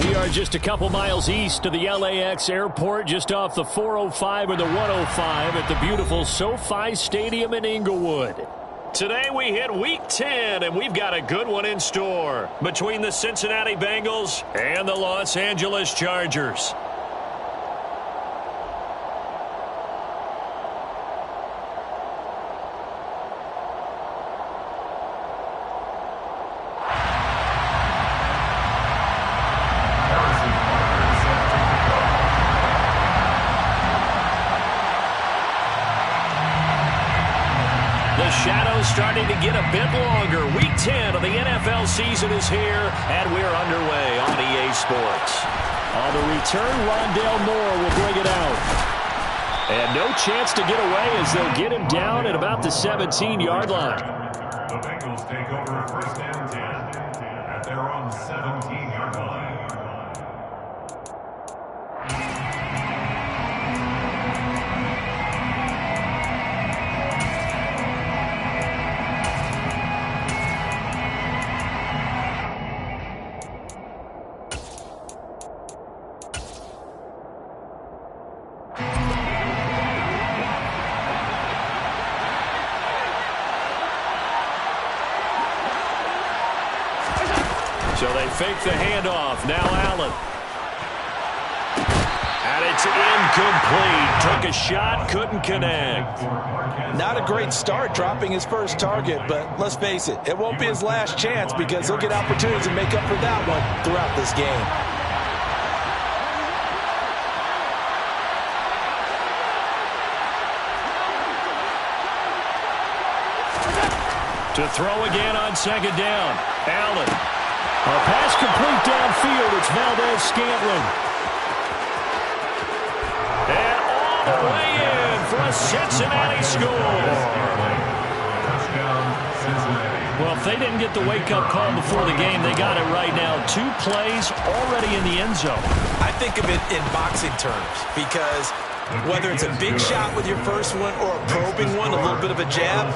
We are just a couple miles east of the LAX airport, just off the 405 or the 105 at the beautiful SoFi Stadium in Inglewood. Today we hit Week 10, and we've got a good one in store between the Cincinnati Bengals and the Los Angeles Chargers. The shadow's starting to get a bit longer. Week 10 of the NFL season is here, and we're underway on EA Sports. On the return, Rondale Moore will bring it out. And no chance to get away as they'll get him down at about the 17-yard line. The Bengals take over first and 10 at their own 17-yard line. So they fake the handoff. Now Allen. And it's incomplete. Took a shot, couldn't connect. Not a great start dropping his first target, but let's face it, it won't be his last chance because he'll get opportunities to make up for that one throughout this game. To throw again on second down. Allen. A pass complete downfield. It's Valdez-Scantling. And all the way in for a Cincinnati score. Touchdown, Cincinnati. Well, if they didn't get the wake-up call before the game, they got it right now. 2 plays already in the end zone. I think of it in boxing terms because whether it's a big shot with your first one or a probing one, a little bit of a jab,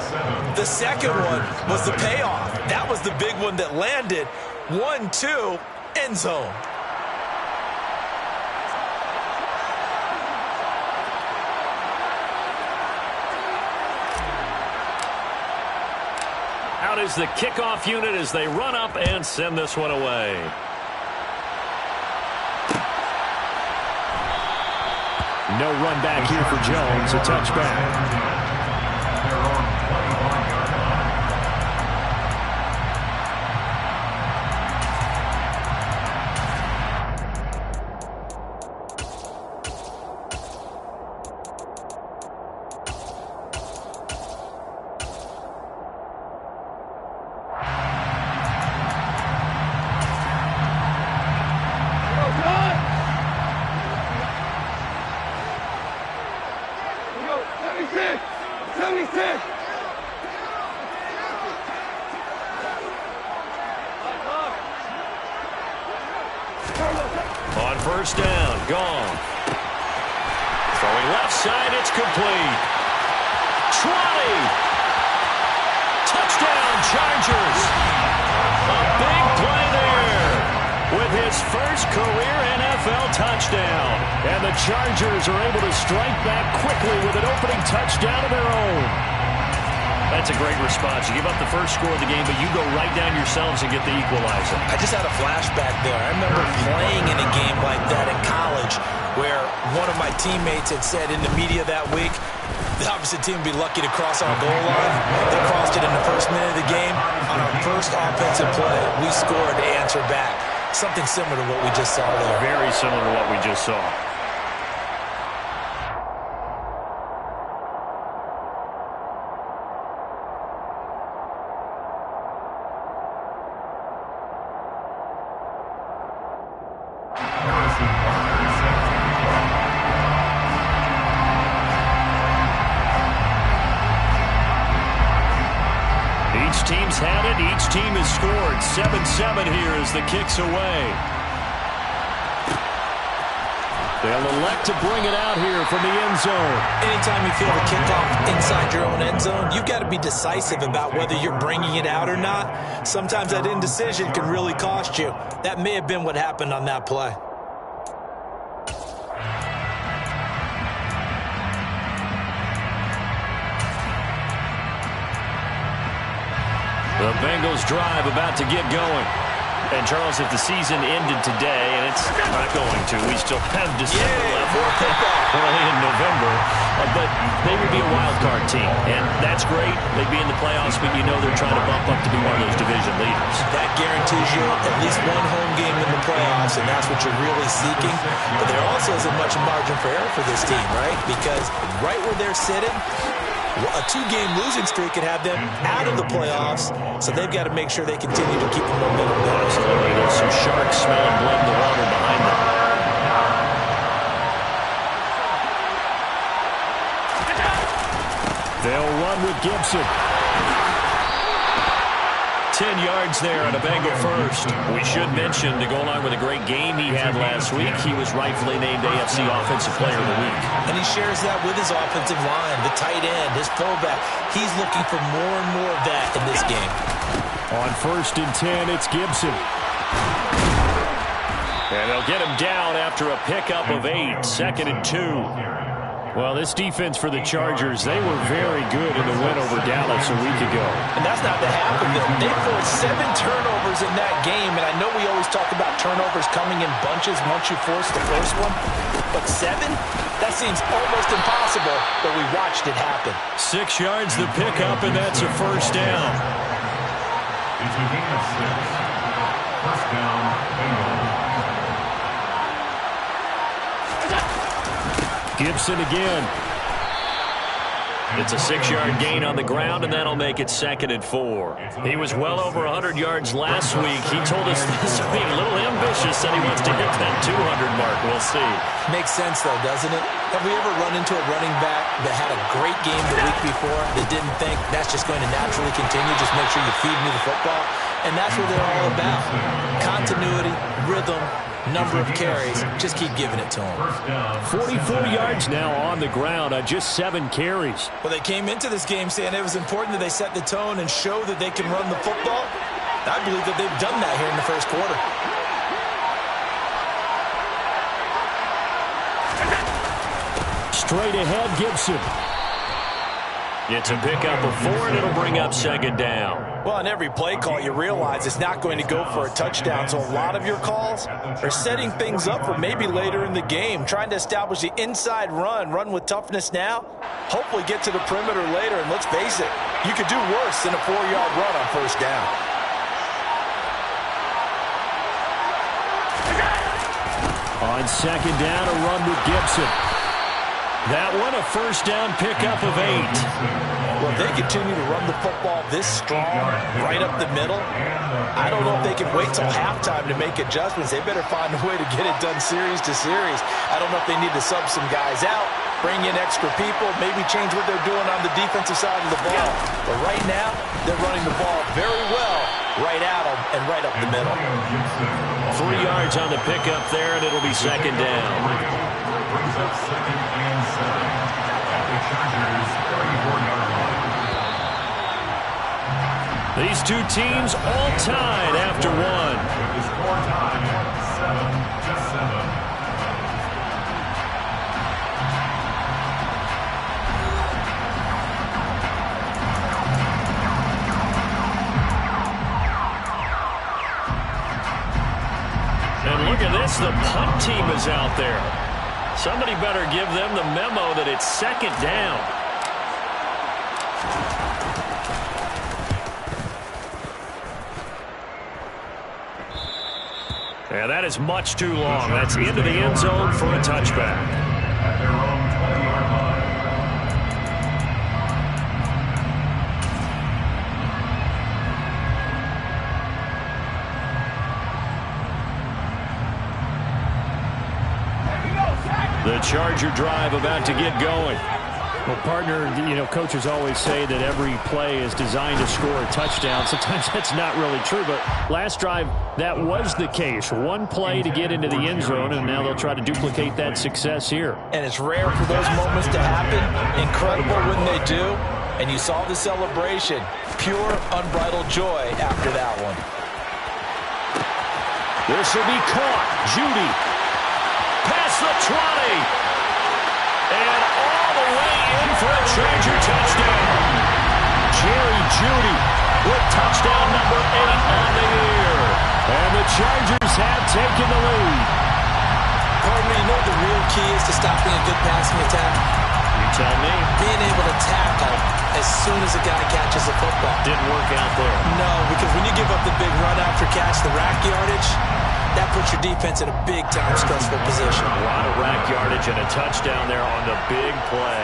the second one was the payoff. That was the big one that landed. 1-2, end zone. Out is the kickoff unit as they run up and send this one away. No run back here for Jones. A touchback. On first down, gone. Throwing left side, it's complete. 20. Touchdown, Chargers. A big play there with his first career NFL touchdown. And the Chargers are able to strike back quickly with an opening touchdown of their own. That's a great response. You give up the first score of the game, but you go right down yourselves and get the equalizer. I just had a flashback there. I remember playing in a game like that in college where one of my teammates had said in the media that week, the opposite team would be lucky to cross our goal line. They crossed it in the first minute of the game. On our first offensive play, we scored to answer back. Something similar to what we just saw there. Very similar to what we just saw. Each team's had it. Each team has scored. 7-7 here as the kick's away. They'll They'll elect to bring it out here from the end zone. Anytime you feel the kickoff inside your own end zone, you've got to be decisive about whether you're bringing it out or not. Sometimes that indecision can really cost you. That may have been what happened on that play. The Bengals drive about to get going. And, Charles, if the season ended today, and it's not going to, we still have December left, early in November, but they would be a wild card team, and that's great. They'd be in the playoffs, but you know they're trying to bump up to be one of those division leaders. That guarantees you at least one home game in the playoffs, and that's what you're really seeking. But there also isn't much margin for error for this team, right? Because right where they're sitting, a two-game losing streak could have them out of the playoffs, so they've got to make sure they continue to keep the momentum going. Absolutely. There's some sharks smelling blood in the water behind them. They'll run with Gibson. 10 yards there on a Bengal first. We should mention, to go along with a great game he had last week, he was rightfully named AFC Offensive Player of the Week. And he shares that with his offensive line, the tight end, his fullback. He's looking for more and more of that in this game. On 1st and 10, it's Gibson. And they'll get him down after a pickup of 8, 2nd and 2. Well, this defense for the Chargers, they were very good in the win over Dallas a week ago. And that's not the half of it. They forced 7 turnovers in that game, and I know we always talk about turnovers coming in bunches once you force the first one, but 7? That seems almost impossible, but we watched it happen. 6 yards the pickup, and that's a first down. It's a gain of 6. First down, Bengals. Gibson again. It's a 6-yard gain on the ground, and that'll make it 2nd and 4. He was well over 100 yards last week. He told us this week, a little ambitious, said he wants to hit that 200 mark. We'll see. Makes sense, though, doesn't it? Have we ever run into a running back that had a great game the week before that didn't think that's just going to naturally continue? Just make sure you feed me the football. And that's what they're all about. Continuity, rhythm, number of carries. Just keep giving it to them. 44 yards now on the ground on just 7 carries. Well, they came into this game saying it was important that they set the tone and show that they can run the football. I believe that they've done that here in the first quarter. Straight ahead, Gibson. It's a pickup of 4, and it'll bring up 2nd down. Well, on every play call, you realize it's not going to go for a touchdown. So a lot of your calls are setting things up for maybe later in the game, trying to establish the inside run with toughness now, hopefully get to the perimeter later. And let's face it, you could do worse than a 4-yard run on first down. On 2nd down, a run with Gibson. That one, a first down pickup of 8. Well, if they continue to run the football this strong, right up the middle, I don't know if they can wait till halftime to make adjustments. They better find a way to get it done series to series. I don't know if they need to sub some guys out, bring in extra people, maybe change what they're doing on the defensive side of the ball. But right now, they're running the ball very well right at them and right up the middle. 3 yards on the pickup there, and it'll be 2nd down. Brings up 2nd and 7 at the Chargers' 34-yard line. These two teams all tied after 1. With the score tied 7-7. And look at this, the punt team is out there. Somebody better give them the memo that it's 2nd down. Yeah, that is much too long. That's into the end zone for a touchback. At their own 20-yard line. The Charger drive about to get going. Well, partner, coaches always say that every play is designed to score a touchdown. Sometimes that's not really true, but last drive, that was the case. One play to get into the end zone, and now they'll try to duplicate that success here. And it's rare for those moments to happen. Incredible when they do. And you saw the celebration. Pure, unbridled joy after that one. This will be caught. Judy. Past the 20. And all the way in for a Charger touchdown. Jerry Judy with touchdown number 8 on the year. And the Chargers have taken the lead. Pardon me, you know what the real key is to stopping a good passing attack? You tell me. Being able to tackle as soon as a guy catches the football. Didn't work out there. No, because when you give up the big run after catch, the rack yardage, that puts your defense in a big-time stressful position. A lot of rack yardage and a touchdown there on the big play.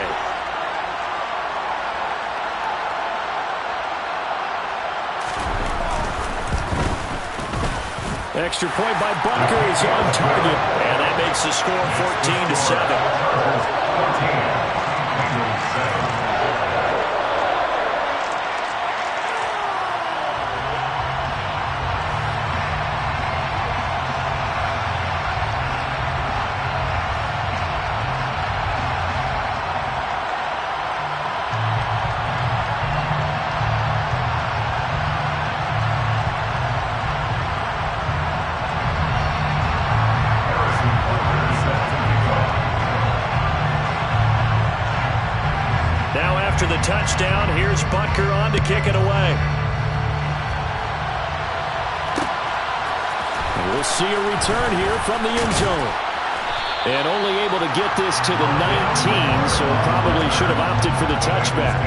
Extra point by Butker is on target, and that makes the score 14-7. After the touchdown, here's Butker on to kick it away. And we'll see a return here from the end zone. And only able to get this to the 19, so probably should have opted for the touchback.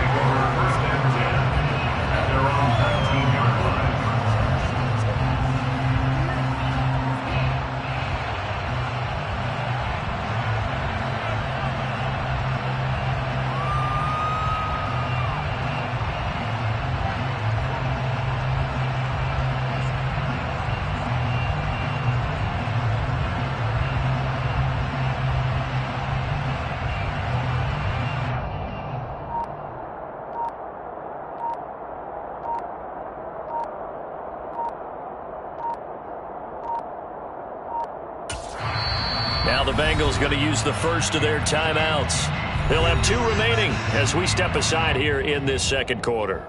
Now the Bengals going to use the first of their timeouts. They'll have 2 remaining as we step aside here in this second quarter.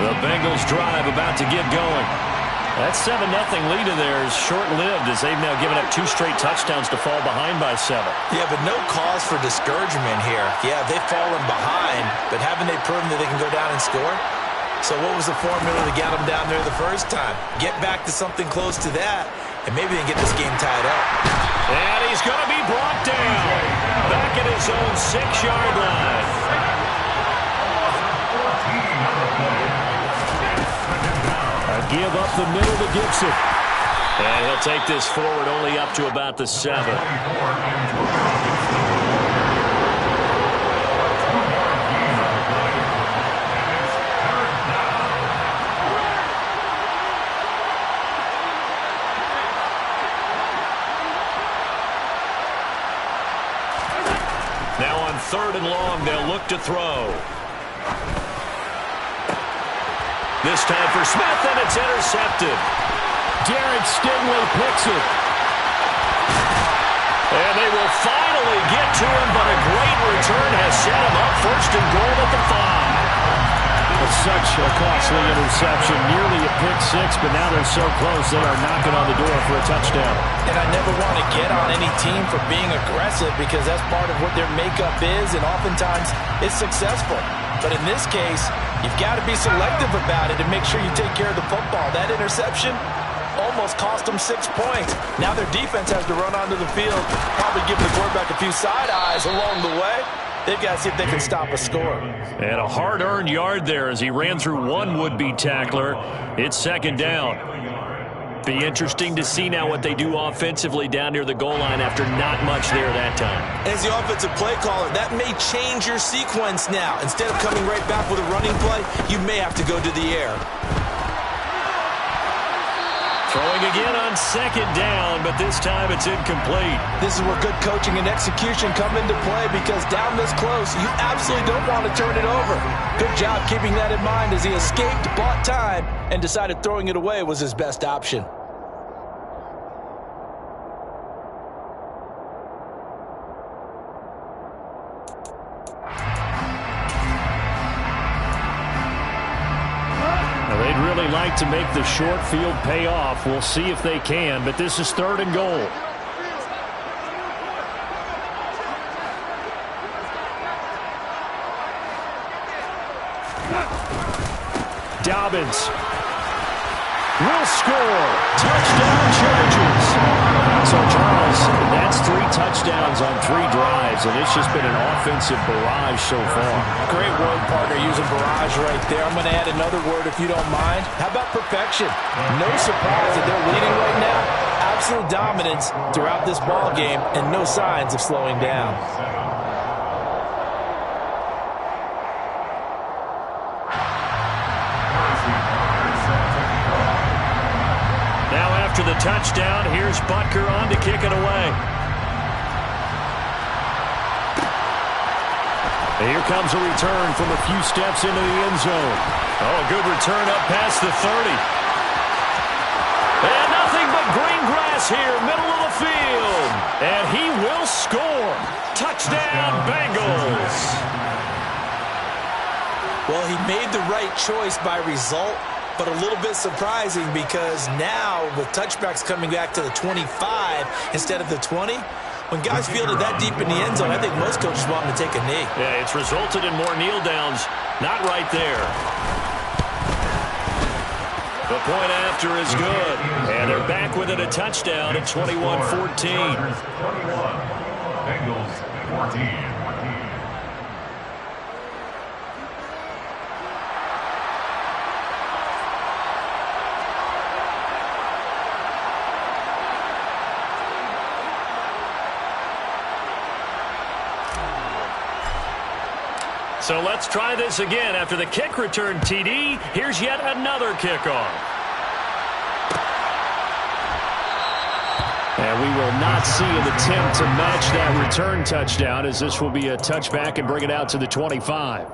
The Bengals drive about to get going. That 7-0 lead of theirs short-lived as they've now given up 2 straight touchdowns to fall behind by 7. Yeah, but no cause for discouragement here. Yeah, they've fallen behind, but haven't they proven that they can go down and score? So what was the formula to get them down there the first time? Get back to something close to that, and maybe they can get this game tied up. And he's going to be brought down back at his own 6-yard line. Give up the middle to Gibson. And he'll take this forward only up to about the 7. Now on 3rd and long, they'll look to throw. This time for Smith, and it's intercepted. Derek Stingley picks it. And they will finally get to him, but a great return has set him up 1st and goal at the 5. It's such a costly interception, nearly a pick-6, but now they're so close they are knocking on the door for a touchdown. And I never want to get on any team for being aggressive because that's part of what their makeup is, and oftentimes it's successful. But in this case, you've got to be selective about it and make sure you take care of the football. That interception almost cost them 6 points. Now their defense has to run onto the field, probably give the quarterback a few side eyes along the way. They've got to see if they can stop a score. And a hard-earned yard there as he ran through one would-be tackler. It's 2nd down. Be interesting to see now what they do offensively down near the goal line after not much there that time. As the offensive play caller, that may change your sequence now. Instead of coming right back with a running play, you may have to go to the air. Throwing again on second down, but this time it's incomplete. This is where good coaching and execution come into play, because down this close, you absolutely don't want to turn it over. Good job keeping that in mind as he escaped, bought time, and decided throwing it away was his best option. They'd really like to make the short field pay off. We'll see if they can, but this is 3rd and goal. Dobbins will score. Touchdown, Chargers. So, Charles, that's 3 touchdowns on 3 drives, and it's just been an offensive barrage so far. Great word, partner, using barrage right there. I'm going to add another word if you don't mind. How about perfection? No surprise that they're leading right now. Absolute dominance throughout this ball game, and no signs of slowing down. After the touchdown, here's Butker on to kick it away. Here comes a return from a few steps into the end zone. Oh, a good return up past the 30. And nothing but green grass here, middle of the field. And he will score. Touchdown, Bengals. Well, he made the right choice by result, but a little bit surprising because now with touchbacks coming back to the 25 instead of the 20, when guys field it that deep in the end zone, I think most coaches want them to take a knee. Yeah, it's resulted in more kneel downs. Not right there. The point after is good. And they're back within a touchdown at 21-14. 21. Bengals 14. So let's try this again. After the kick return TD, here's yet another kickoff. And we will not see an attempt to match that return touchdown, as this will be a touchback and bring it out to the 25.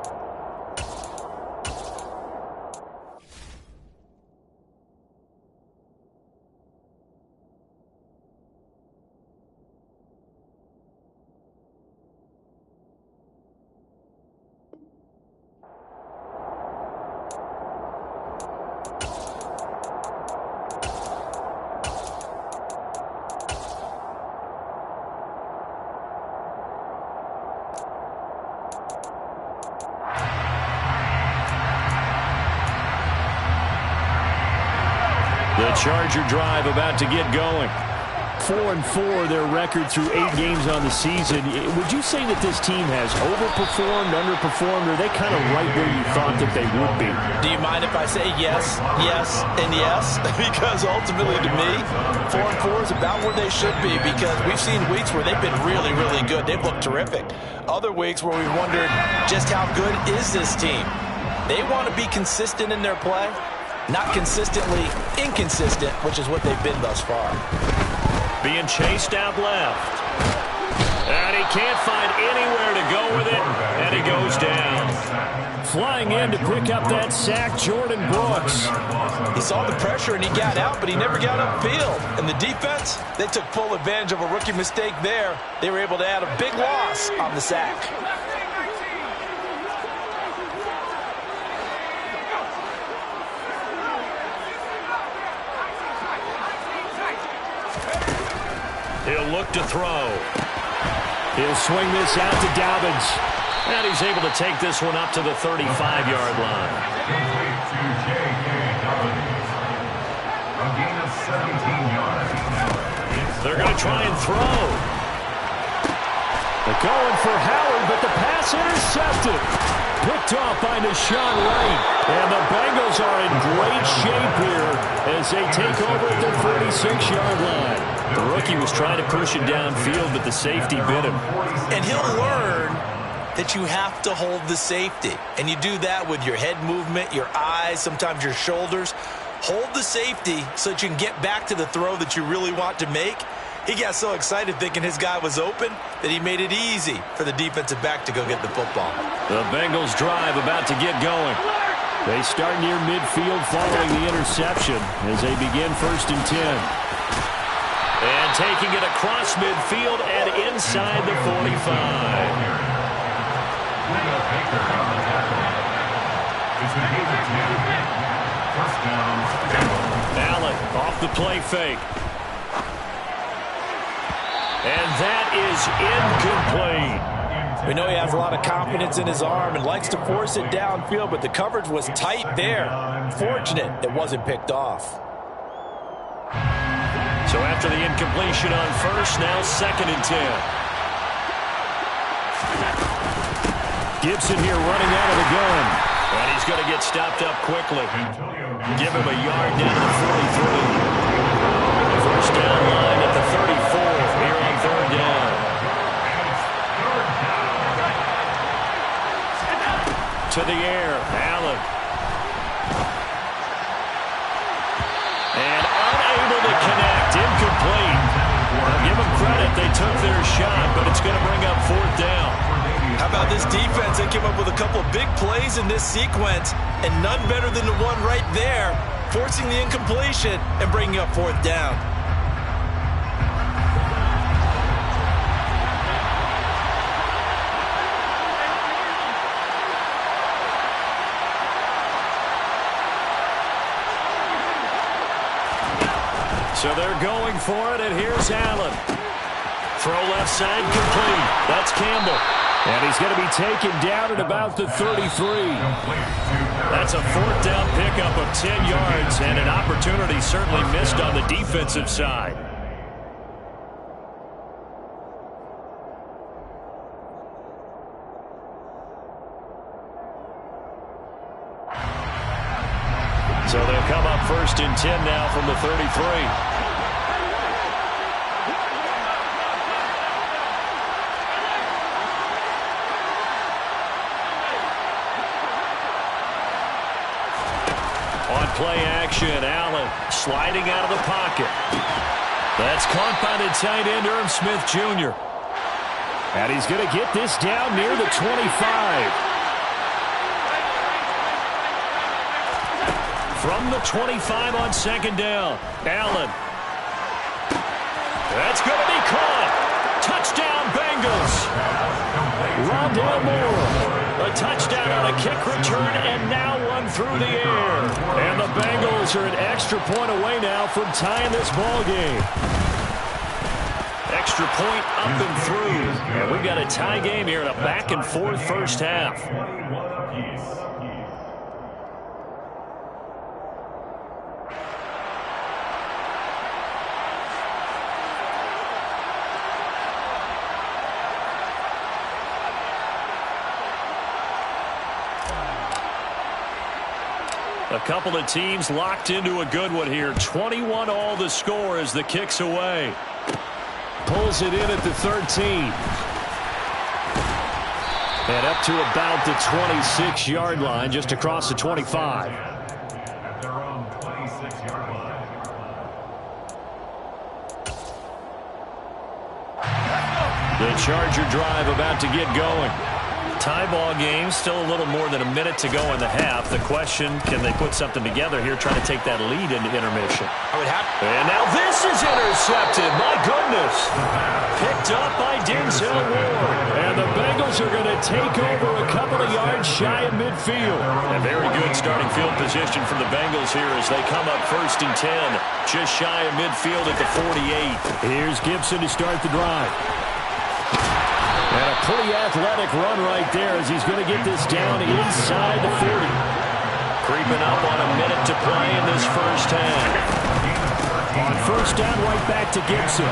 The Charger drive about to get going. 4-4 their record through 8 games on the season. Would you say that this team has overperformed, underperformed, or are they kind of right where you thought that they would be? Do you mind if I say yes, yes, and yes? Because ultimately to me, 4-4 is about where they should be, because we've seen weeks where they've been really, really good. They've looked terrific. Other weeks where we've wondered just how good is this team? They want to be consistent in their play. Not consistently inconsistent, which is what they've been thus far. Being chased out left. And he can't find anywhere to go with it, and he goes down. Flying in to pick up that sack, Jordan Brooks. He saw the pressure and he got out, but he never got upfield. And the defense, they took full advantage of a rookie mistake there. They were able to add a big loss on the sack. He'll look to throw. He'll swing this out to Dobbins. And he's able to take this one up to the 35-yard line. They're going to try and throw. They're going for Howard, but the pass intercepted. Picked off by Deshaun Wright. And the Bengals are in great shape here as as they take over at their 46-yard line. The rookie was trying to push it downfield, but the safety bit him. And he'll learn that you have to hold the safety. And you do that with your head movement, your eyes, sometimes your shoulders. Hold the safety so that you can get back to the throw that you really want to make. He got so excited thinking his guy was open that he made it easy for the defensive back to go get the football. The Bengals drive about to get going. They start near midfield following the interception as they begin 1st and 10. And taking it across midfield and inside the 45. Allen off the play fake. And that is incomplete. We know he has a lot of confidence in his arm and likes to force it downfield, but the coverage was tight there. Fortunate it wasn't picked off. So after the incompletion on 1st, now 2nd and 10. Gibson here running out of the gun. And he's going to get stopped up quickly. Give him a yard down to the 43. First down line at the 34 here on 3rd down. To the air, Allen. And unable to connect, incomplete. I'll give them credit, they took their shot, but it's going to bring up 4th down. How about this defense? They came up with a couple of big plays in this sequence, and none better than the one right there, forcing the incompletion and bringing up 4th down. So they're going for it, and here's Allen. Throw left side complete. That's Campbell. And he's going to be taken down at about the 33. That's a 4th down pickup of 10 yards, and an opportunity certainly missed on the defensive side. So they'll come up 1st and 10 now from the 33. Play action, Allen sliding out of the pocket. That's caught by the tight end, Irv Smith Jr. And he's going to get this down near the 25. From the 25 on 2nd down, Allen. That's going to be caught. Touchdown, Bengals. Rondale Moore. A touchdown on a kick return, and now one through the air. And the Bengals are an extra point away now from tying this ball game. Extra point up and through. And we've got a tie game here in a back-and-forth first half. A couple of teams locked into a good one here. 21 all the score as the kick's away. Pulls it in at the 13. And up to about the 26-yard line, just across the 25. At their own 26-yard line. The Charger drive about to get going. Tie ball game, still a little more than a minute to go in the half. The question, can they put something together here, trying to take that lead into intermission? And now this is intercepted. My goodness. Picked up by Denzel Ward. And the Bengals are going to take over a couple of yards shy of midfield. A very good starting field position for the Bengals here as they come up 1st and 10. Just shy of midfield at the 48. Here's Gibson to start the drive. And a pretty athletic run right there as he's going to get this down inside the 40. Creeping up on a minute to play in this first half. On 1st down, right back to Gibson.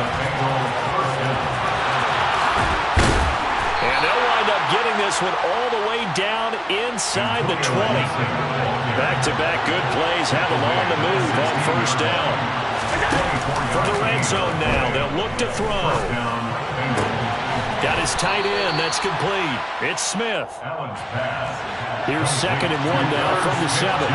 And they'll wind up getting this one all the way down inside the 20. Back-to-back good plays have them on the move on first down. From the red zone now, they'll look to throw. Got his tight end. That's complete. It's Smith. Here's 2nd and 1 now from the 7.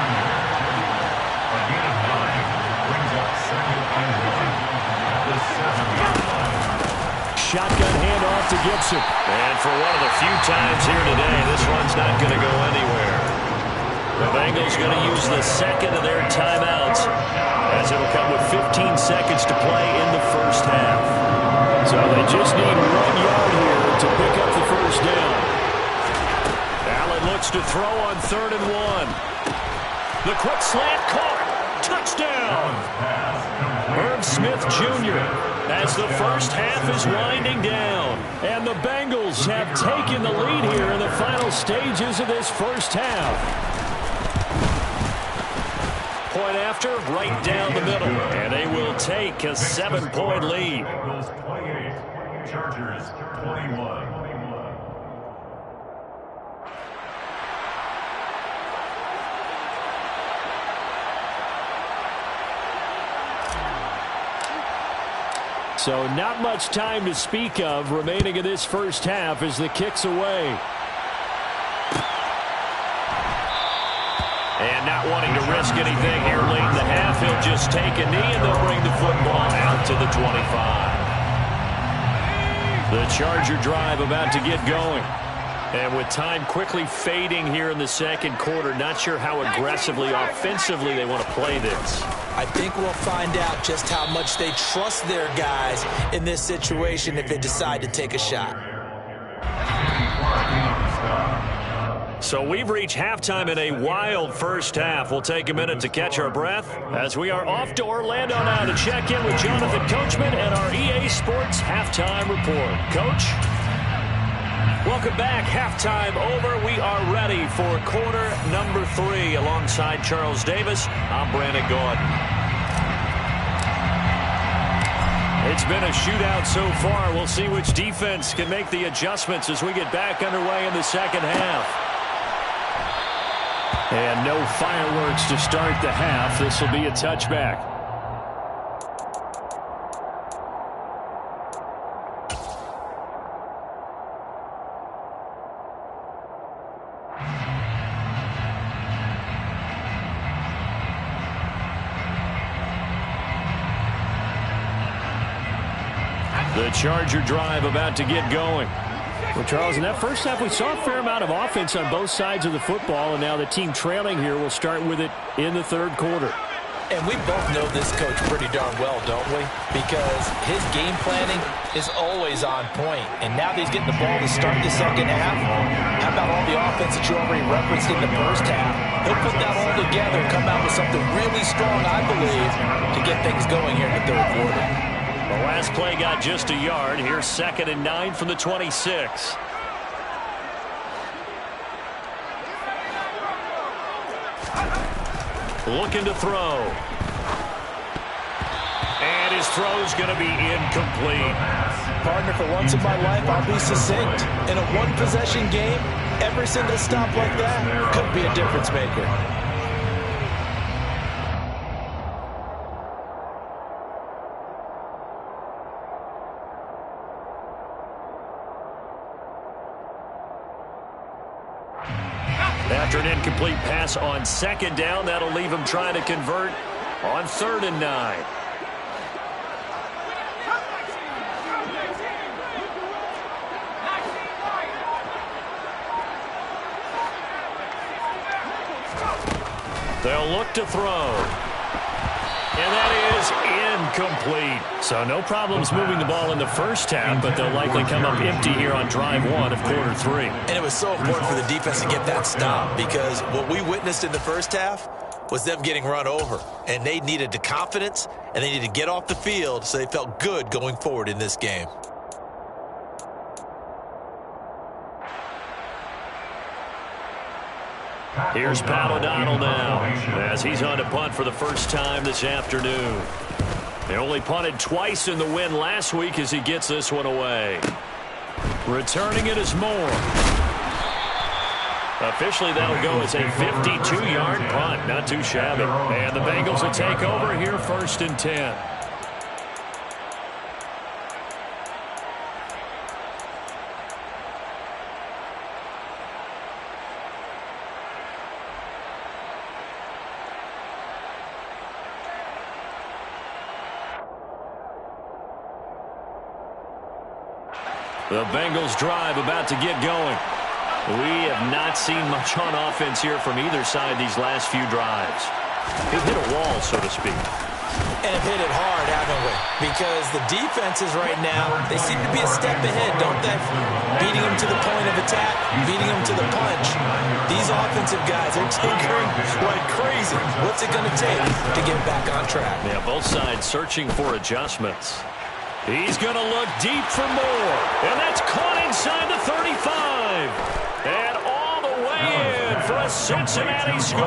Shotgun handoff to Gibson. And for one of the few times here today, this one's not going to go anywhere. The Bengals going to use the 2nd of their timeouts, as it'll come with 15 seconds to play in the first half. So they just need 1 yard here to pick up the first down. Allen looks to throw on 3rd and 1. The quick slant caught. Touchdown! Herb Smith Jr. as the first half is winding down. And the Bengals have taken the lead here in the final stages of this first half. Point after, right down the middle. And they will take a 7-point lead. Bengals 28, Chargers 21. So not much time to speak of remaining in this first half as the kick's away. And not wanting to risk anything here late in the half, he'll just take a knee and they'll bring the football out to the 25. The Charger drive about to get going. And with time quickly fading here in the second quarter, not sure how aggressively, offensively they want to play this. I think we'll find out just how much they trust their guys in this situation if they decide to take a shot. So we've reached halftime in a wild first half. We'll take a minute to catch our breath as we are off to Orlando now to check in with Jonathan Coachman and our EA Sports Halftime Report. Coach? Welcome back. Halftime over. We are ready for quarter number 3. Alongside Charles Davis, I'm Brandon Gordon. It's been a shootout so far. We'll see which defense can make the adjustments as we get back underway in the second half. And no fireworks to start the half. This will be a touchback. The Charger drive about to get going. Well, Charles, in that first half, we saw a fair amount of offense on both sides of the football, and now the team trailing here will start with it in the third quarter. And we both know this coach pretty darn well, don't we? Because his game planning is always on point. And now that he's getting the ball to start the second half, how about all the offense that you already referenced in the first half? He'll put that all together and come out with something really strong, I believe, to get things going here in the third quarter. The last play got just a yard. Here's 2nd and 9 from the 26. Looking to throw. And his throw's going to be incomplete. Partner, for once in my life, I'll be succinct. In a one-possession game, every single stop like that could be a difference maker. After an incomplete pass on 2nd down, that'll leave him trying to convert on 3rd and 9. They'll look to throw. And that is incomplete. So no problems moving the ball in the first half, but they'll likely come up empty here on drive 1 of quarter 3. And it was so important for the defense to get that stop, because what we witnessed in the first half was them getting run over. And they needed the confidence, and they needed to get off the field so they felt good going forward in this game. Here's Pat O'Donnell now as he's on to punt for the first time this afternoon. They only punted twice in the win last week as he gets this one away. Returning it is Moore. Officially, that'll go as a 52-yard punt. Not too shabby. And the Bengals will take over here, 1st and 10. The Bengals drive about to get going. We have not seen much on offense here from either side these last few drives. They've hit a wall, so to speak. And have hit it hard, haven't we? Because the defenses right now, they seem to be a step ahead, don't they? Beating them to the point of attack, beating them to the punch. These offensive guys are tinkering like crazy. What's it going to take to get back on track? Yeah, both sides searching for adjustments. He's going to look deep for more. And that's caught inside the 35. And all the way in for a Cincinnati score.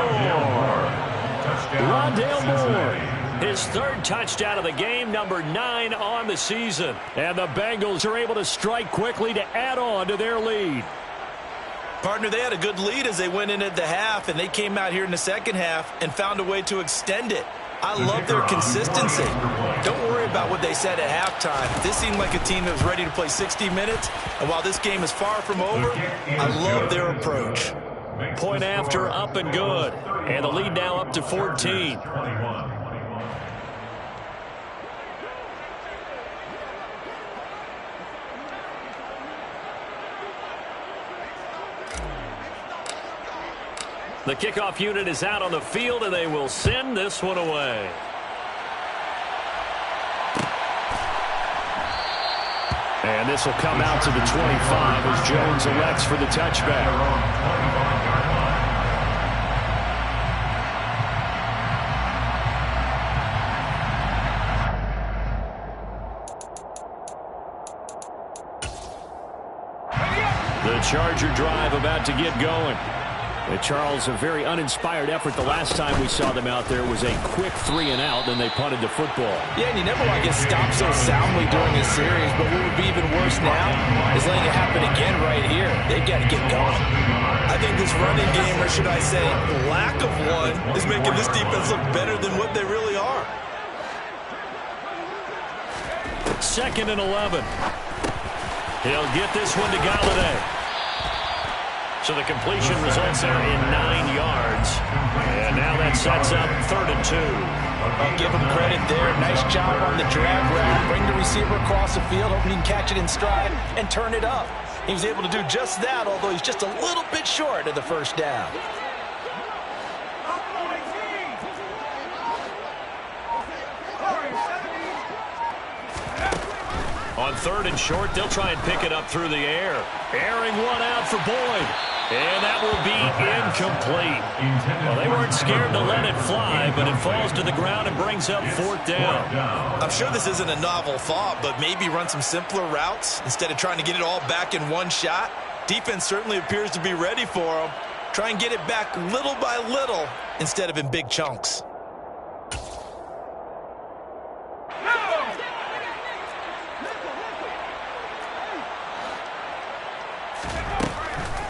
Rondale Moore, his 3rd touchdown of the game, number 9 on the season. And the Bengals are able to strike quickly to add on to their lead. Partner, they had a good lead as they went in at the half, and they came out here in the second half and found a way to extend it. I love their consistency. Don't worry about what they said at halftime. This seemed like a team that was ready to play 60 minutes, and while this game is far from over, I love their approach. Point after, up and good. And the lead now up to 14. The kickoff unit is out on the field, and they will send this one away. And this will come out to the 25 as Jones elects for the touchback. The Charger drive about to get going. Charles, a very uninspired effort the last time we saw them out there was a quick 3-and-out, then they punted the football. Yeah, and you never want to get stopped so soundly during a series, but what would be even worse now is letting it happen again right here. They've got to get going. I think this running game, or should I say lack of one, is making this defense look better than what they really are. 2nd and 11. He'll get this one to Galladay. So the completion results there in 9 yards. And now that sets up 3rd and 2. I'll give him credit there. Nice job on the drag route. Bring the receiver across the field, hoping he can catch it in stride and turn it up. He was able to do just that, although he's just a little bit short of the 1st down. On 3rd and short, they'll try and pick it up through the air. Airing one out for Boyd. And that will be incomplete. Well, they weren't scared to let it fly, but it falls to the ground and brings up 4th down. I'm sure this isn't a novel thought, but maybe run some simpler routes instead of trying to get it all back in one shot. Defense certainly appears to be ready for them. Try and get it back little by little instead of in big chunks.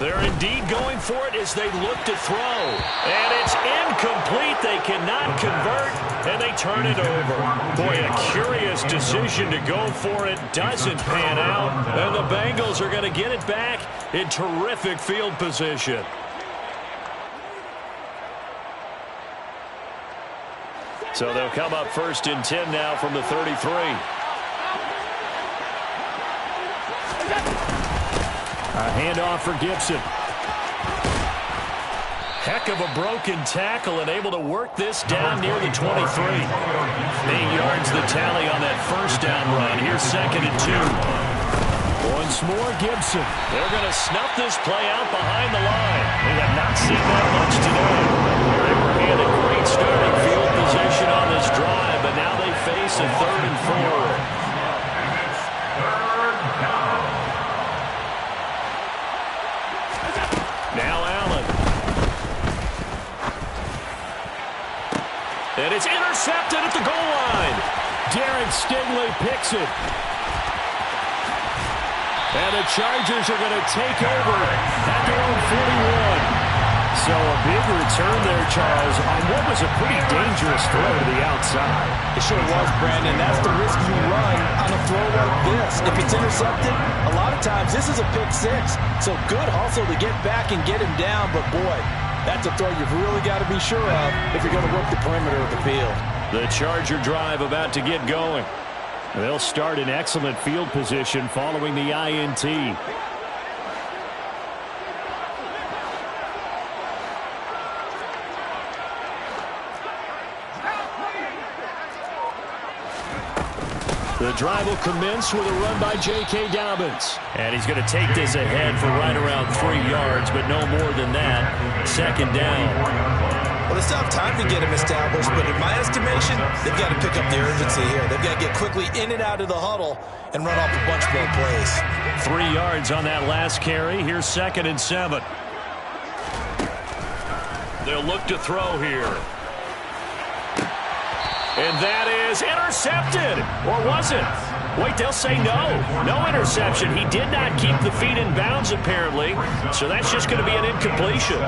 They're indeed going for it as they look to throw. And it's incomplete. They cannot convert, and they turn it over. Boy, a curious decision to go for it. Doesn't pan out, and the Bengals are going to get it back in terrific field position. So they'll come up 1st and 10 now from the 33. A handoff for Gibson. Heck of a broken tackle and able to work this down near the 23. 8 yards the tally on that 1st down run. Here's 2nd and 2. Once more, Gibson. They're going to snuff this play out behind the line. We have not seen that much today. They were handed great starting field position on this drive, but now they face a 3rd and 4. Now Allen. And it's intercepted at the goal line. Derek Stingley picks it. And the Chargers are going to take over at their own 41. So a big return there, Charles, on what was a pretty dangerous throw to the outside. It sure was, Brandon. That's the risk you run on a throw like this. If it's intercepted, a lot of times this is a pick six. So good hustle to get back and get him down. But, boy, that's a throw you've really got to be sure of if you're going to work the perimeter of the field. The Charger drive about to get going. They'll start in excellent field position following the INT. The drive will commence with a run by J.K. Dobbins. And he's going to take this ahead for right around 3 yards, but no more than that. Second down. Well, they still have time to get him established, but in my estimation, they've got to pick up the urgency here. They've got to get quickly in and out of the huddle and run off a bunch more plays. 3 yards on that last carry. Here's 2nd and 7. They'll look to throw here. And that is intercepted. Or was it? Wait, they'll say no. No interception. He did not keep the feet in bounds, apparently. So that's just going to be an incompletion.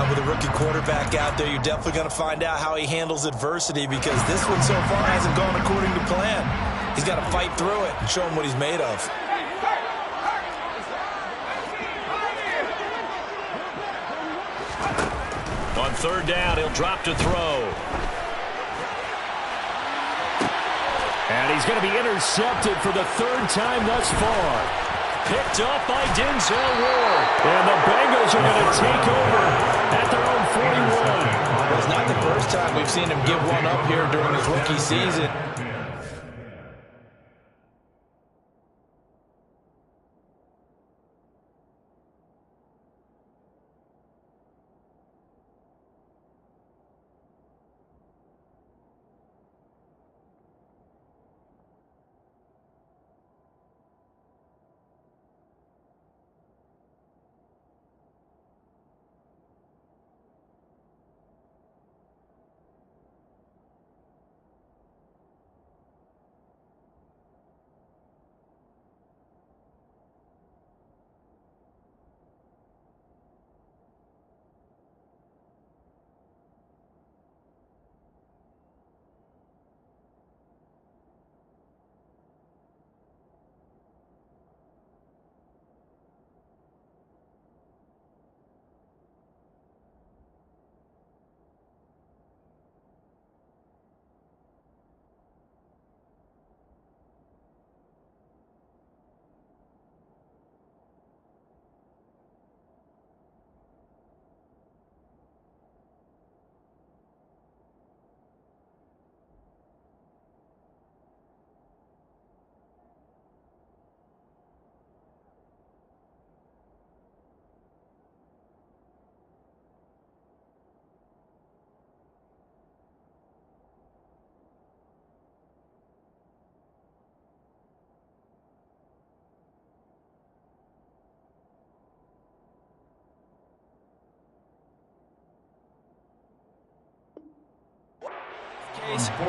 With a rookie quarterback out there, you're definitely going to find out how he handles adversity, because this one so far hasn't gone according to plan. He's got to fight through it and show him what he's made of. On 3rd down, he'll drop to throw. And he's going to be intercepted for the 3rd time thus far. Picked up by Denzel Ward. And the Bengals are going to take over at their own 41. Well, it's not the first time we've seen him give one up here during his rookie season.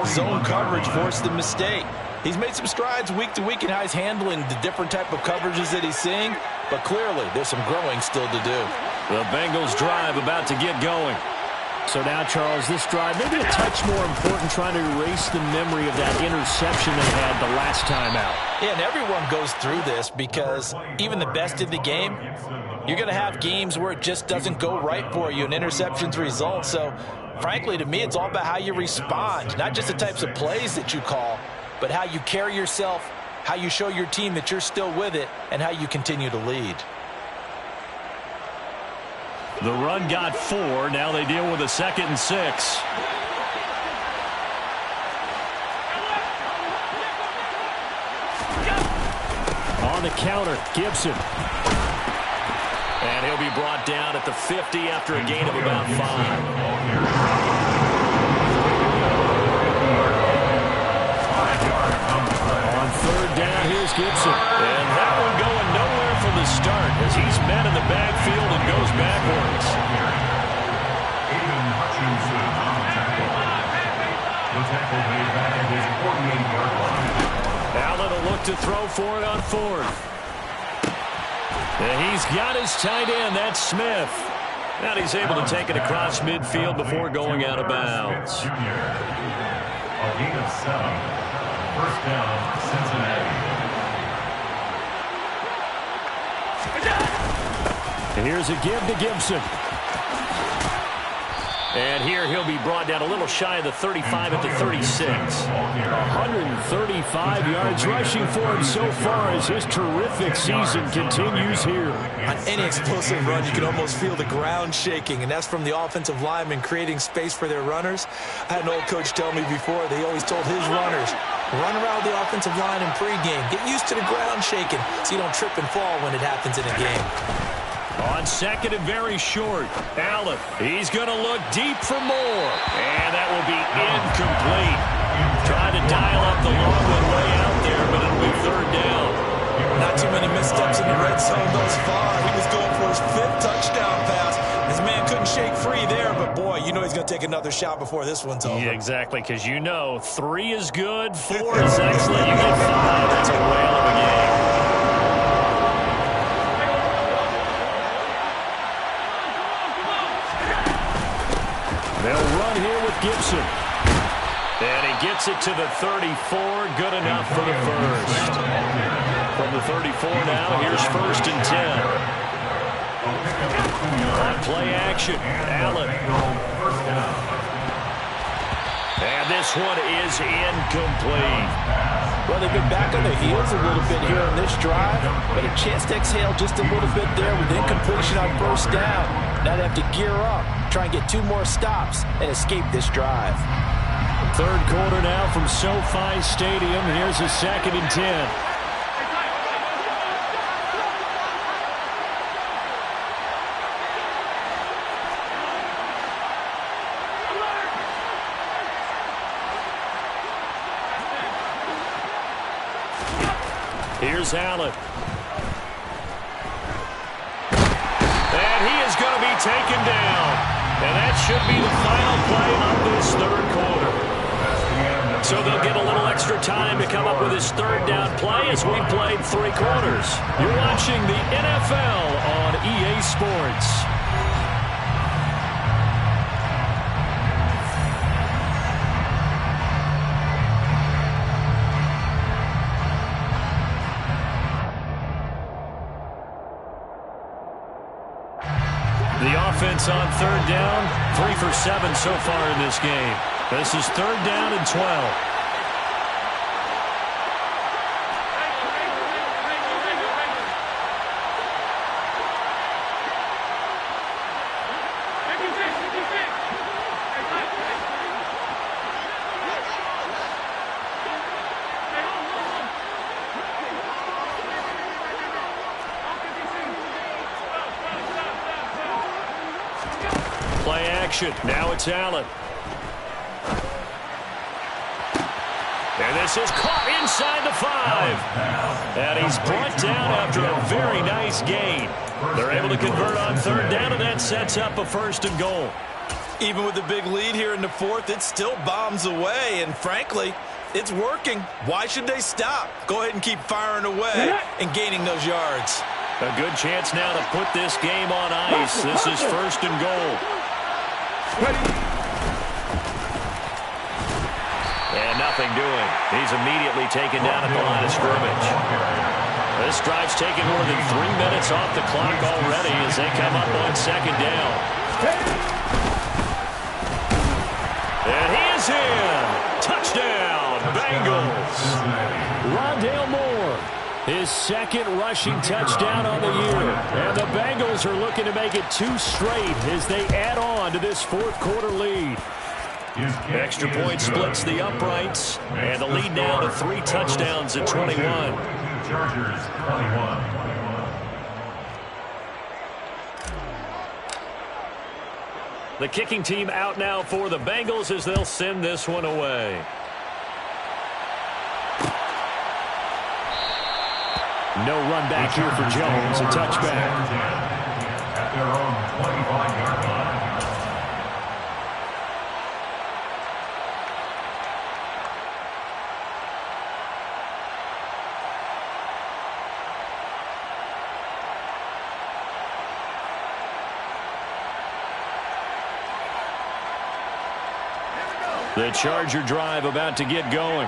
Zone coverage forced the mistake. He's made some strides week to week in how he's handling the different type of coverages that he's seeing, but clearly there's some growing still to do. The Bengals drive about to get going. So now, Charles, this drive maybe a touch more important, trying to erase the memory of that interception they had the last time out. Yeah, and everyone goes through this, because even the best in the game, you're going to have games where it just doesn't go right for you and interceptions result. So frankly, to me, it's all about how you respond, not just the types of plays that you call, but how you carry yourself, how you show your team that you're still with it, and how you continue to lead. The run got 4. Now they deal with a 2nd and 6. On the counter, Gibson. And he'll be brought down at the 50 after a gain of about 5. On 3rd down, here's Gibson. And that one going nowhere from the start, as he's met in the backfield and goes backwards. Allen will look to throw for it on 4th. And he's got his tight end. That's Smith. Now he's able to take it across midfield before going out of bounds. Junior. A gain of 7. First down, Cincinnati. And here's a give to Gibson. And here he'll be brought down a little shy of the 35 at the 36. 135 yards rushing for him so far as his terrific season continues here. On any explosive run, you can almost feel the ground shaking, and that's from the offensive linemen creating space for their runners. I had an old coach tell me before, they always told his runners, run around the offensive line in pregame. Get used to the ground shaking so you don't trip and fall when it happens in a game. On second and very short, Allen, he's going to look deep for more. And that will be incomplete. Trying to dial up the long one way out there, but it'll be third down. Not too many missteps in the red zone thus far. He was going for his 5th touchdown pass. His man couldn't shake free there, but boy, you know he's going to take another shot before this one's over. Yeah, exactly, because you know 3 is good, 4 is excellent, you get 5. That's a whale of a game. They'll run here with Gibson. And he gets it to the 34. Good enough for the first. From the 34 now, here's first and 10. On play action, Allen. And this one is incomplete. Well, they've been back on their heels a little bit here on this drive, but a chance to exhale just a little bit there with incompletion on first down. Now they have to gear up, try and get 2 more stops, and escape this drive. Third quarter now from SoFi Stadium. Here's a second and 10. Here's Allen. And he is going to be taken down. And that should be the final play of this third quarter. So they'll get a little extra time to come up with his third down play as we played 3 quarters. You're watching the NFL on EA Sports. The offense on third down, 3 for 7 so far in this game. This is third down and 12. Play action. Now it's Allen. And this is caught inside the 5. And he's brought down after a very nice gain. They're able to convert on third down, and that sets up a first and goal. Even with the big lead here in the 4th, it still bombs away. And frankly, it's working. Why should they stop? Go ahead and keep firing away and gaining those yards. A good chance now to put this game on ice. This is first and goal. And nothing doing. He's immediately taken down at the line of scrimmage. This drive's taken more than 3 minutes off the clock already as they come up on second down. And he is in. Touchdown, Bengals. Rondale Moore, his second rushing touchdown on the year. And the Bengals are looking to make it 2 straight as they add on to this fourth quarter lead. Extra point splits the uprights, and the lead now to 3 touchdowns at 21. Chargers 21. The kicking team out now for the Bengals as they'll send this one away. No run back here for Jones, a touchback. At their own 25-yard line. The Charger drive about to get going.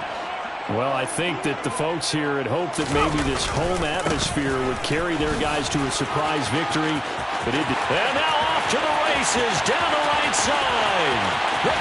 Well, I think that the folks here had hoped that maybe this home atmosphere would carry their guys to a surprise victory, but it did. And now off to the races, down the right side. The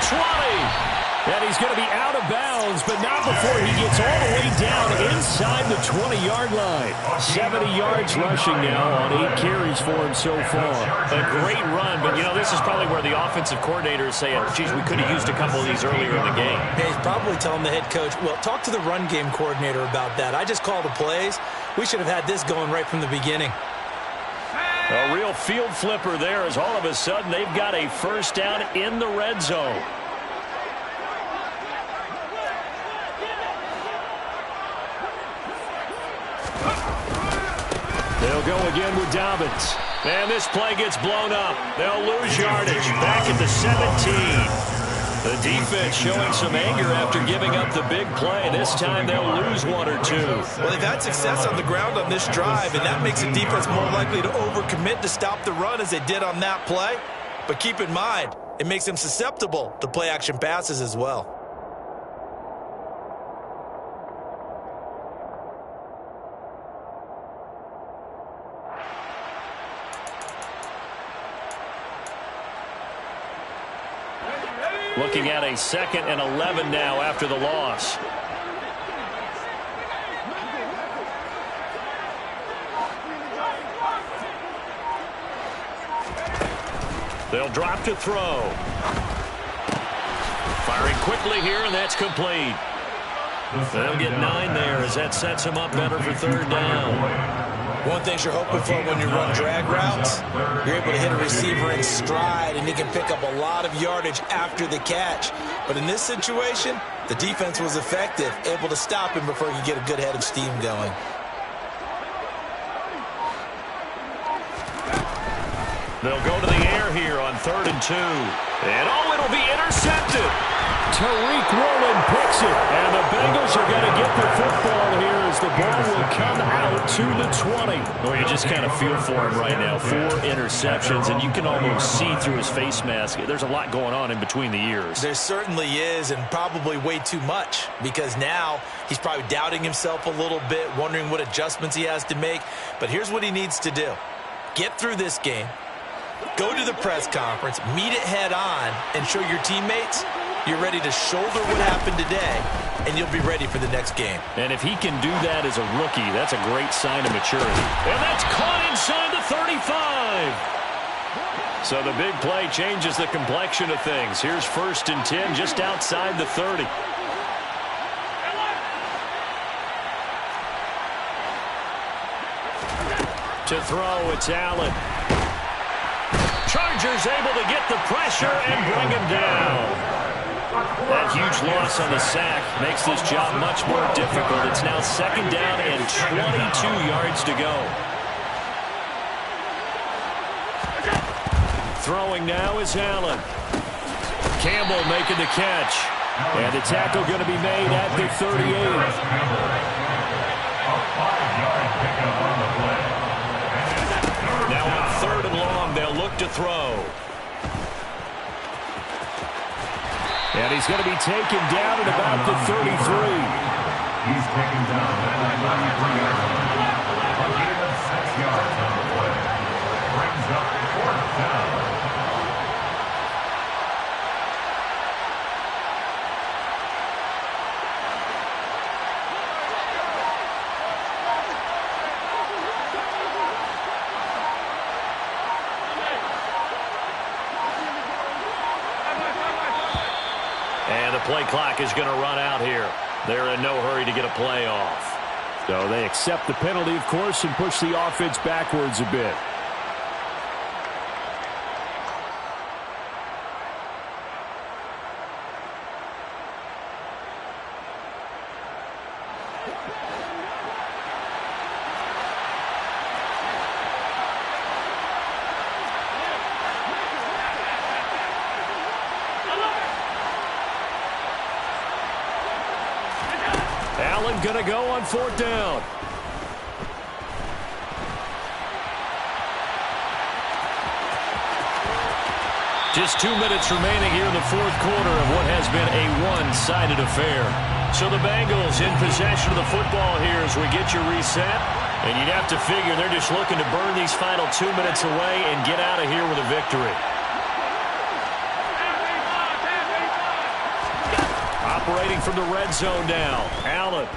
20. And he's going to be out of bounds, but not before he gets all the way down inside the 20-yard line. 70 yards rushing now on 8 carries for him so far. A great run, but, you know, this is probably where the offensive coordinator is saying, geez, we could have used a couple of these earlier in the game. Yeah, he's probably telling the head coach, well, talk to the run game coordinator about that. I just called the plays. We should have had this going right from the beginning. A real field flipper there as all of a sudden they've got a first down in the red zone. They'll go again with Dobbins. And this play gets blown up. They'll lose yardage. Back at the 17. The defense showing some anger after giving up the big play. This time they'll lose 1 or 2. Well, they've had success on the ground on this drive, and that makes the defense more likely to overcommit to stop the run as they did on that play. But keep in mind, it makes them susceptible to play-action passes as well. Looking at a 2nd and 11 now after the loss. They'll drop to throw. Firing quickly here, and that's complete. They'll get 9 there as that sets them up better for 3rd down. One thing you're hoping for when you run drag routes, you're able to hit a receiver in stride, and he can pick up a lot of yardage after the catch. But in this situation, the defense was effective, able to stop him before he could get a good head of steam going. They'll go to the air here on 3rd and 2. And oh, it'll be intercepted. Tariq Woolen picks it. And the Bengals are going to get the football here as the ball will come out to the 20. Well, you just kind of feel for him right now. 4 interceptions, and you can almost see through his face mask. There's a lot going on in between the ears. There certainly is, and probably way too much, because now he's probably doubting himself a little bit, wondering what adjustments he has to make. But here's what he needs to do. Get through this game. Go to the press conference, meet it head on, and show your teammates you're ready to shoulder what happened today, and you'll be ready for the next game. And if he can do that as a rookie, that's a great sign of maturity. And that's caught inside the 35. So the big play changes the complexion of things. Here's 1st and 10 just outside the 30. To throw, it's Allen. Chargers able to get the pressure and bring him down. That huge loss on the sack makes this job much more difficult. It's now 2nd down and 22 yards to go. Throwing now is Allen. Campbell making the catch. And the tackle going to be made at the 38. Now on 3rd and long, they'll look to throw. And he's going to be taken down at about the 33. He's taken down at 93 yards on the play. A gain of 6 yards on the play. Brings up 4th down. And the play clock is going to run out here. They're in no hurry to get a play off. So they accept the penalty, of course, and push the offense backwards a bit. Allen going to go on 4th down. Just 2 minutes remaining here in the fourth quarter of what has been a one-sided affair. So the Bengals in possession of the football here as we get you reset. And you'd have to figure they're just looking to burn these final 2 minutes away and get out of here with a victory. Operating from the red zone now, Allen.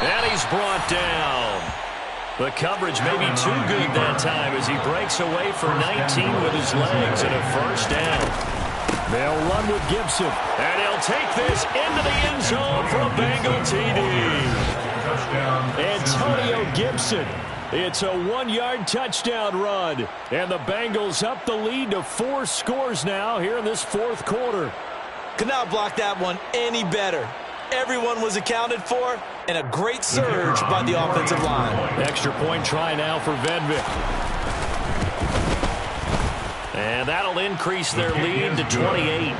And he's brought down. The coverage may be too good that time as he breaks away for 19 with his legs and a first down. They'll run with Gibson. And he'll take this into the end zone for a Bengal TD. Antonio Gibson. It's a 1-yard touchdown run. And the Bengals up the lead to 4 scores now here in this fourth quarter. Could not block that one any better. Everyone was accounted for, and a great surge by the offensive line. Extra point try now for Vedvik. And that'll increase their lead to 28.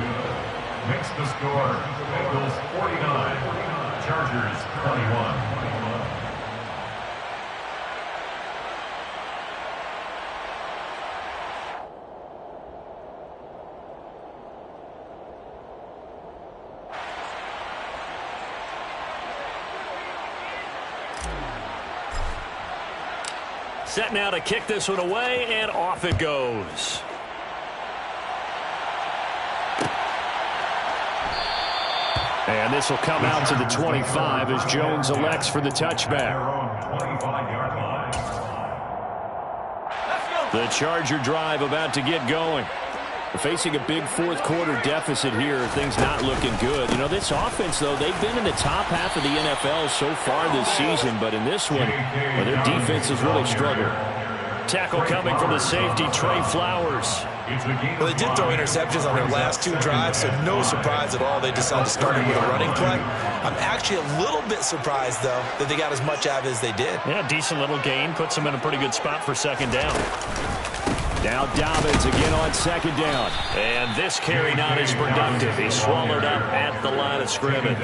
Makes the score. Bengals 49, Chargers 21. Set now to kick this one away, and off it goes. And this will come out to the 25 as Jones elects for the touchback. The Charger drive about to get going. Facing a big fourth quarter deficit here, things not looking good. You know, this offense, though, they've been in the top half of the NFL so far this season, but in this one, well, their defense has really struggled. Tackle coming from the safety, Trey Flowers. Well, they did throw interceptions on their last 2 drives, so no surprise at all they decided to start with a running play. I'm actually a little bit surprised, though, that they got as much out of it as they did. Yeah, decent little gain. Puts them in a pretty good spot for second down. Now Dobbins again on second down. And this carry not as productive. He's swallowed up at the line of scrimmage.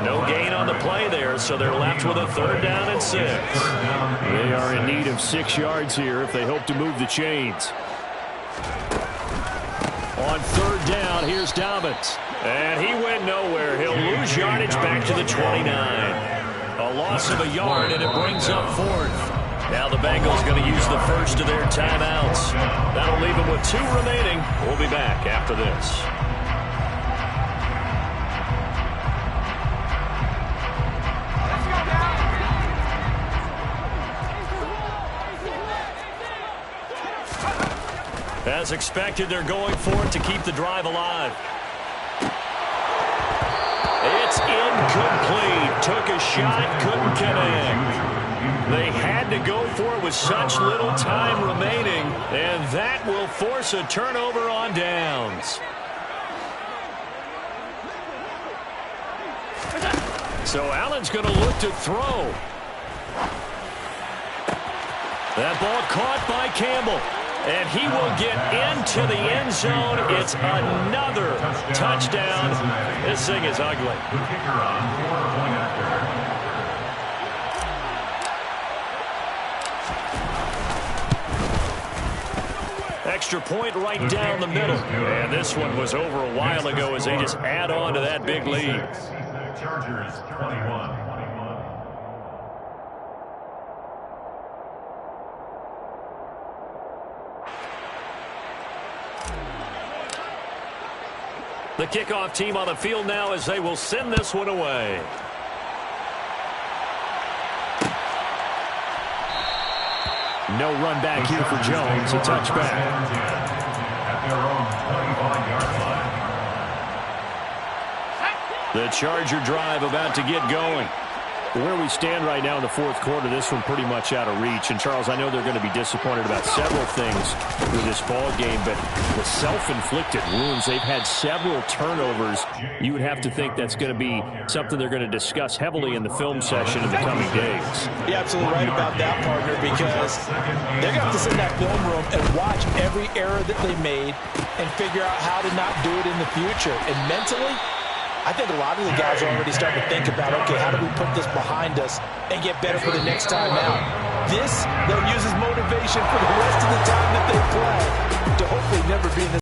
No gain on the play there, so they're left with a 3rd down and 6. They are in need of 6 yards here if they hope to move the chains. On 3rd down, here's Dobbins. And he went nowhere. He'll lose yardage back to the 29. A loss of a yard, and it brings up 4th. Now the Bengals going to use the first of their timeouts. That'll leave them with 2 remaining. We'll be back after this. As expected, they're going for it to keep the drive alive. It's incomplete. Took a shot, couldn't connect. They had to go for it with such little time remaining, and that will force a turnover on downs. So Allen's going to look to throw. That ball caught by Campbell, and he will get into the end zone. It's another touchdown. This thing is ugly. Extra point right down the middle. And this one was over a while ago as they just add on to that big lead. Chargers 21. The kickoff team on the field now as they will send this one away. No run back here for Jones. A touchback. At their own 25-yard line. The Charger drive about to get going. Where we stand right now in the fourth quarter, this one pretty much out of reach. And, Charles, I know they're going to be disappointed about several things with this ball game, but the self-inflicted wounds, they've had several turnovers. You would have to think that's going to be something they're going to discuss heavily in the film session in the coming days. You're absolutely right about that, partner, because they're going to have to sit in that film room and watch every error that they made and figure out how to not do it in the future. And mentally, I think a lot of the guys are already starting to think about, okay, how do we put this behind us and get better for the next time out? This, they'll use as motivation for the rest of the time that they play to hopefully never be in this